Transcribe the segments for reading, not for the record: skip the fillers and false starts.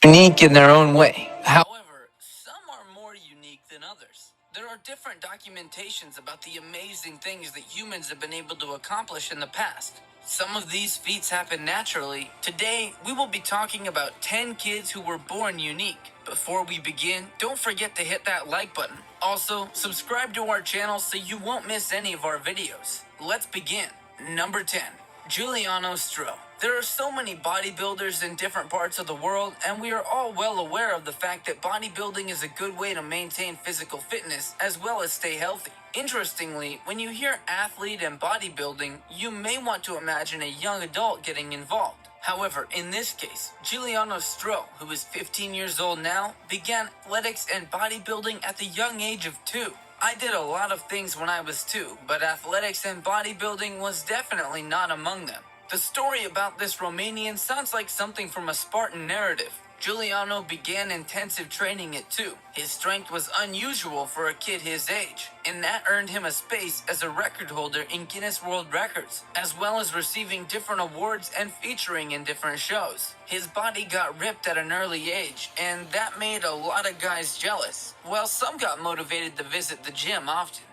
unique in their own way. However, some are more unique than others. There are different documentations about the amazing things that humans have been able to accomplish in the past. Some of these feats happen naturally. Today, we will be talking about 10 kids who were born unique. Before we begin, don't forget to hit that like button. Also, subscribe to our channel so you won't miss any of our videos. Let's begin. Number 10. Giuliano Stro. There are so many bodybuilders in different parts of the world, and we are all well aware of the fact that bodybuilding is a good way to maintain physical fitness as well as stay healthy. Interestingly, when you hear athlete and bodybuilding, you may want to imagine a young adult getting involved. However, in this case, Giuliano Stro, who is 15 years old now, began athletics and bodybuilding at the young age of 2. I did a lot of things when I was 2, but athletics and bodybuilding was definitely not among them. The story about this Romanian sounds like something from a Spartan narrative. Giuliano began intensive training at 2. His strength was unusual for a kid his age, and that earned him a space as a record holder in Guinness World Records, as well as receiving different awards and featuring in different shows. His body got ripped at an early age, and that made a lot of guys jealous, while some got motivated to visit the gym often.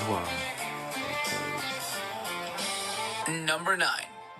Wow. Number 9.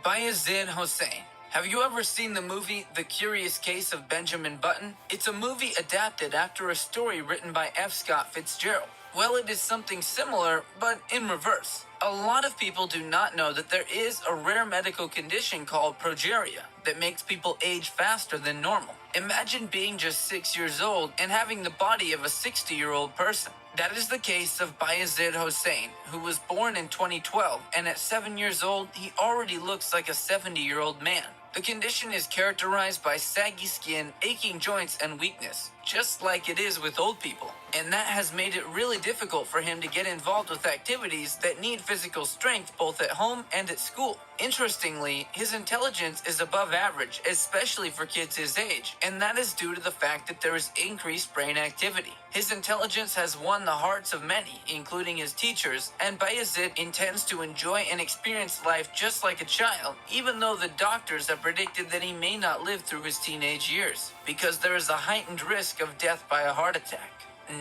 Bayezid Hossein. Have you ever seen the movie The Curious Case of Benjamin Button? It's a movie adapted after a story written by F. Scott Fitzgerald. Well, it is something similar, but in reverse. A lot of people do not know that there is a rare medical condition called progeria that makes people age faster than normal. Imagine being just 6 years old and having the body of a 60-year-old person. That is the case of Bayezid Hossein, who was born in 2012, and at 7 years old, he already looks like a 70-year-old man. The condition is characterized by saggy skin, aching joints, and weakness, just like it is with old people. And that has made it really difficult for him to get involved with activities that need physical strength both at home and at school. Interestingly, his intelligence is above average, especially for kids his age, and that is due to the fact that there is increased brain activity. His intelligence has won the hearts of many, including his teachers, and Bayezid intends to enjoy and experience life just like a child, even though the doctors have predicted that he may not live through his teenage years, because there is a heightened risk of death by a heart attack.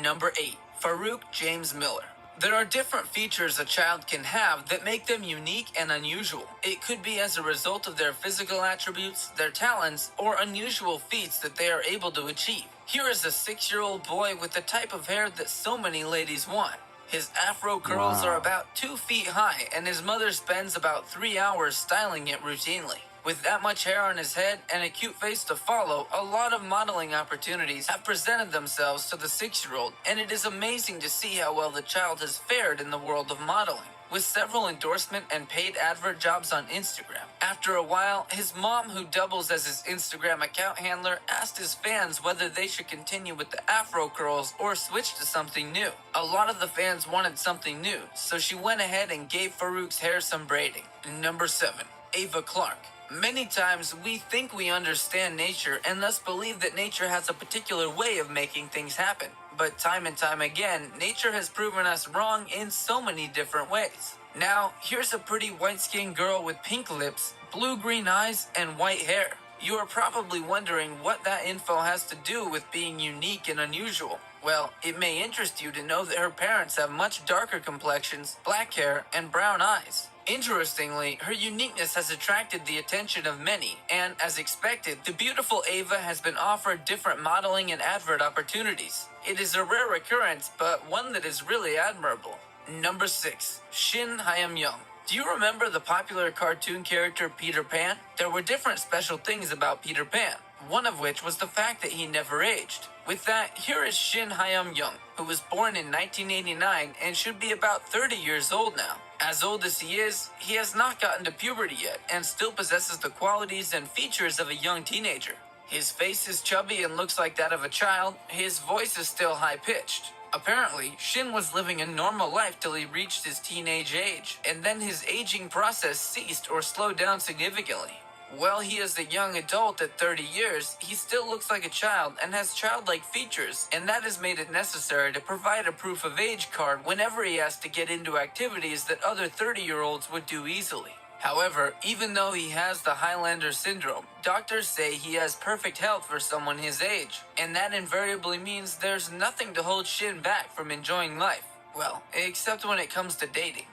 Number 8. Farouk James Miller. There are different features a child can have that make them unique and unusual. It could be as a result of their physical attributes, their talents, or unusual feats that they are able to achieve. Here is a 6-year-old boy with the type of hair that so many ladies want. His afro curls are about 2 feet high, and his mother spends about 3 hours styling it routinely. With that much hair on his head and a cute face to follow, a lot of modeling opportunities have presented themselves to the 6-year-old, and it is amazing to see how well the child has fared in the world of modeling, with several endorsement and paid advert jobs on Instagram. After a while, his mom, who doubles as his Instagram account handler, asked his fans whether they should continue with the afro curls or switch to something new. A lot of the fans wanted something new, so she went ahead and gave Farouk's hair some braiding. Number 7. Ava Clark. Many times we think we understand nature and thus believe that nature has a particular way of making things happen. But time and time again, nature has proven us wrong in so many different ways. Now, here's a pretty white-skinned girl with pink lips, blue-green eyes, and white hair. You are probably wondering what that info has to do with being unique and unusual. Well, it may interest you to know that her parents have much darker complexions, black hair, and brown eyes. Interestingly, her uniqueness has attracted the attention of many, and as expected, the beautiful Ava has been offered different modeling and advert opportunities. It is a rare occurrence, but one that is really admirable. Number 6. Shin Hyam-young. Do you remember the popular cartoon character Peter Pan? There were different special things about Peter Pan, one of which was the fact that he never aged. With that, here is Shin Hyam-young, who was born in 1989 and should be about 30 years old now. As old as he has not gotten to puberty yet and still possesses the qualities and features of a young teenager. His face is chubby and looks like that of a child. His voice is still high-pitched. Apparently, Shin was living a normal life till he reached his teenage age, and then his aging process ceased or slowed down significantly. While he is a young adult at 30 years, he still looks like a child and has childlike features, and that has made it necessary to provide a proof of age card whenever he has to get into activities that other 30-year-olds would do easily. However, even though he has the Highlander syndrome, doctors say he has perfect health for someone his age, and that invariably means there's nothing to hold Shin back from enjoying life. Well, except when it comes to dating.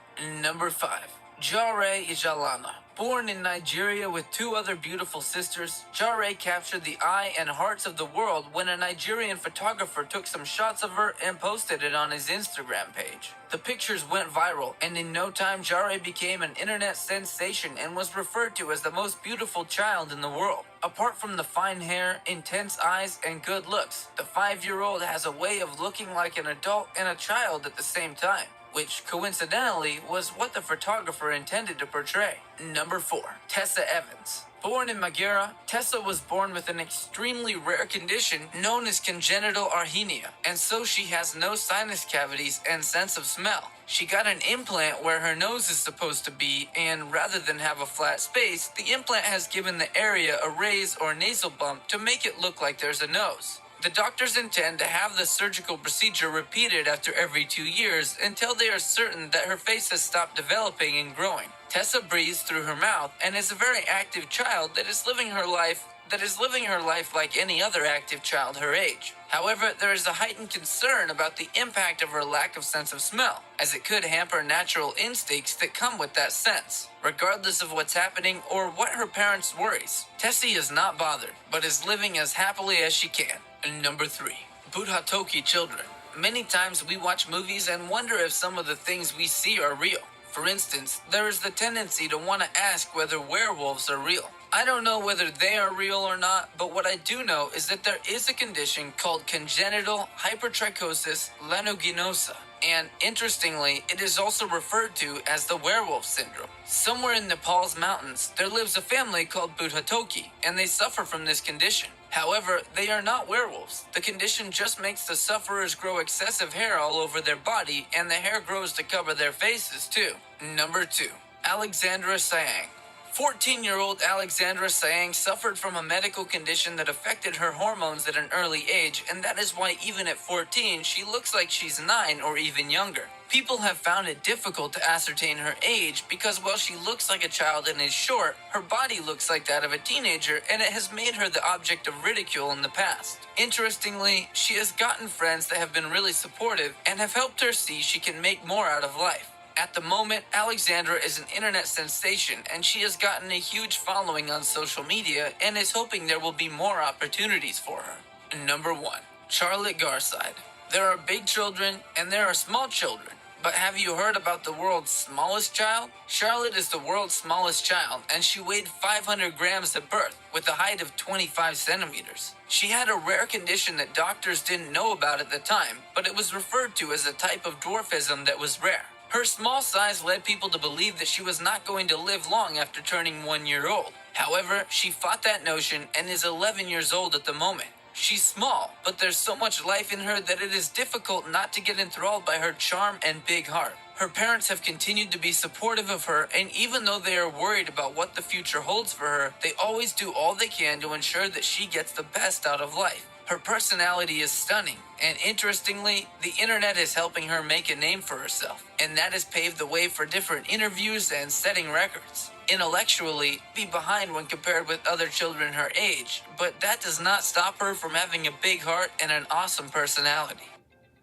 Number 5. Jare Ijalana. Born in Nigeria with 2 other beautiful sisters, Jare captured the eye and hearts of the world when a Nigerian photographer took some shots of her and posted it on his Instagram page. The pictures went viral, and in no time Jare became an internet sensation and was referred to as the most beautiful child in the world. Apart from the fine hair, intense eyes, and good looks, the 5-year-old has a way of looking like an adult and a child at the same time, which coincidentally was what the photographer intended to portray. Number 4. Tessa Evans. Born in Magera, Tessa was born with an extremely rare condition known as congenital arrhythmia, and so she has no sinus cavities and sense of smell. She got an implant where her nose is supposed to be, and rather than have a flat space, the implant has given the area a raise or nasal bump to make it look like there's a nose. The doctors intend to have the surgical procedure repeated after every 2 years until they are certain that her face has stopped developing and growing. Tessa breathes through her mouth and is a very active child that is living her life like any other active child her age. However, there is a heightened concern about the impact of her lack of sense of smell, as it could hamper natural instincts that come with that sense. Regardless of what's happening or what her parents' worries, Tessie is not bothered, but is living as happily as she can. Number 3. Budhatoki children. Many times we watch movies and wonder if some of the things we see are real. For instance, there is the tendency to want to ask whether werewolves are real. I don't know whether they are real or not, but what I do know is that there is a condition called congenital hypertrichosis lanuginosa, and interestingly, it is also referred to as the werewolf syndrome. Somewhere in Nepal's mountains, there lives a family called Budhatoki, and they suffer from this condition. However, they are not werewolves. The condition just makes the sufferers grow excessive hair all over their body, and the hair grows to cover their faces too. Number 2. Alexandra Sayang. 14-year-old Alexandra Sayang suffered from a medical condition that affected her hormones at an early age, and that is why even at 14, she looks like she's 9 or even younger. People have found it difficult to ascertain her age because while she looks like a child and is short, her body looks like that of a teenager, and it has made her the object of ridicule in the past. Interestingly, she has gotten friends that have been really supportive and have helped her see she can make more out of life. At the moment, Alexandra is an internet sensation, and she has gotten a huge following on social media and is hoping there will be more opportunities for her. Number 1. Charlotte Garside. There are big children and there are small children. But have you heard about the world's smallest child? Charlotte is the world's smallest child, and she weighed 500 grams at birth, with a height of 25 centimeters. She had a rare condition that doctors didn't know about at the time, but it was referred to as a type of dwarfism that was rare. Her small size led people to believe that she was not going to live long after turning 1 year old. However, she fought that notion and is 11 years old at the moment. She's small, but there's so much life in her that it is difficult not to get enthralled by her charm and big heart. Her parents have continued to be supportive of her, and even though they are worried about what the future holds for her, they always do all they can to ensure that she gets the best out of life. Her personality is stunning, and interestingly, the internet is helping her make a name for herself, and that has paved the way for different interviews and setting records. Intellectually, be behind when compared with other children her age, but that does not stop her from having a big heart and an awesome personality.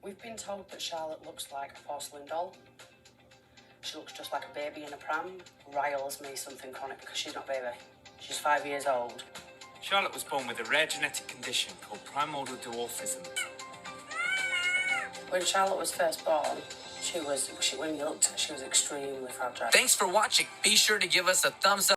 We've been told that Charlotte looks like a porcelain doll. She looks just like a baby in a pram. Riles me something chronic because she's not a baby. She's 5 years old. Charlotte was born with a rare genetic condition called primordial dwarfism. When Charlotte was first born, when you looked at her, she was extremely fragile. Thanks for watching. Be sure to give us a thumbs up.